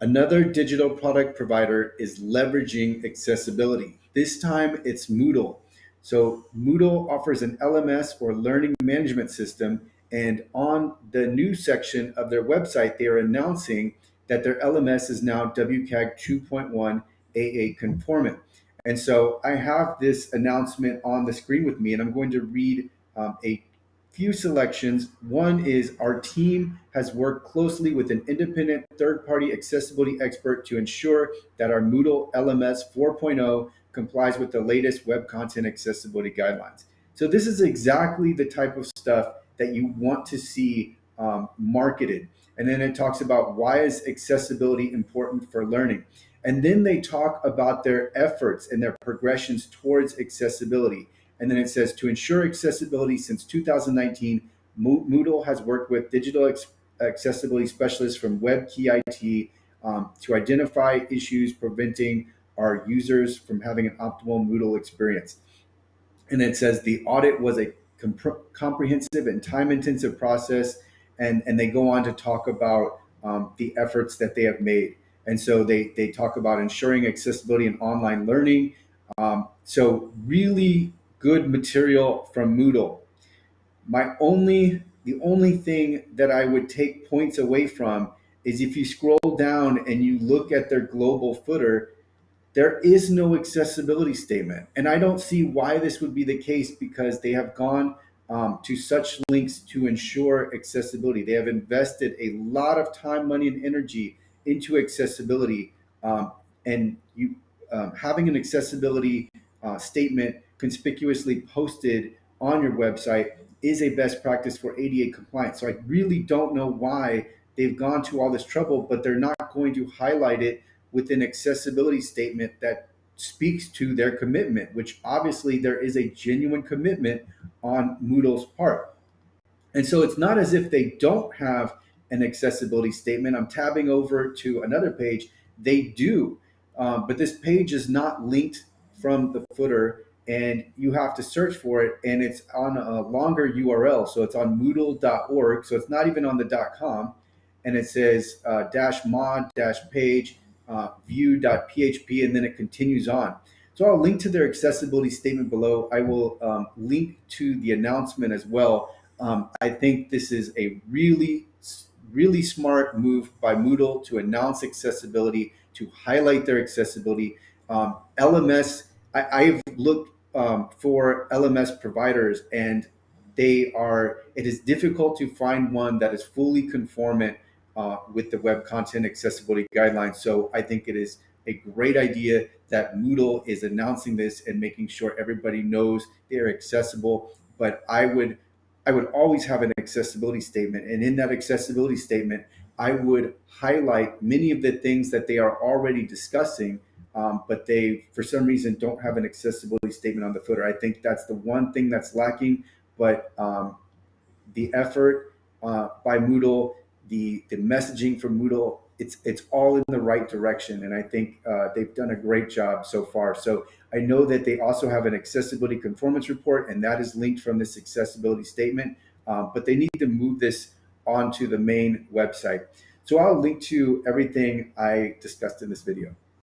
Another digital product provider is leveraging accessibility. This time it's Moodle. So Moodle offers an LMS or learning management system. And on the news section of their website, they are announcing that their LMS is now WCAG 2.1 AA conformant. And so I have this announcement on the screen with me, and I'm going to read a few selections. One is our team has worked closely with an independent third-party accessibility expert to ensure that our Moodle LMS 4.0 complies with the latest web content accessibility guidelines. So this is exactly the type of stuff that you want to see marketed. And then it talks about why is accessibility important for learning. And then they talk about their efforts and their progressions towards accessibility. And then it says to ensure accessibility since 2019, Moodle has worked with digital accessibility specialists from WebKey IT to identify issues preventing our users from having an optimal Moodle experience. And it says the audit was a comprehensive and time-intensive process, and they go on to talk about the efforts that they have made. And so they talk about ensuring accessibility in online learning. So really good material from Moodle. The only thing that I would take points away from is if you scroll down and you look at their global footer, there is no accessibility statement. And I don't see why this would be the case because they have gone to such lengths to ensure accessibility. They have invested a lot of time, money, and energy into accessibility. And you having an accessibility statement conspicuously posted on your website is a best practice for ADA compliance. So I really don't know why they've gone to all this trouble, but they're not going to highlight it with an accessibility statement that speaks to their commitment, which obviously there is a genuine commitment on Moodle's part. And so it's not as if they don't have an accessibility statement. I'm tabbing over to another page. They do, but this page is not linked from the footer, and you have to search for it, and it's on a longer URL. So it's on moodle.org. So it's not even on the .com, and it says dash mod dash page view.php, and then it continues on. So I'll link to their accessibility statement below. I will link to the announcement as well. I think this is a really smart move by Moodle to announce accessibility, to highlight their accessibility. LMS, I've looked for LMS providers, and it is difficult to find one that is fully conformant with the web content accessibility guidelines. So I think it is a great idea that Moodle is announcing this and making sure everybody knows they're accessible. But I would always have an accessibility statement, and in that accessibility statement, I would highlight many of the things that they are already discussing, but they, for some reason, don't have an accessibility statement on the footer. I think that's the one thing that's lacking, but the effort by Moodle, the messaging from Moodle, it's all in the right direction, and I think they've done a great job so far. So I know that they also have an accessibility conformance report, and that is linked from this accessibility statement, but they need to move this onto the main website. So I'll link to everything I discussed in this video.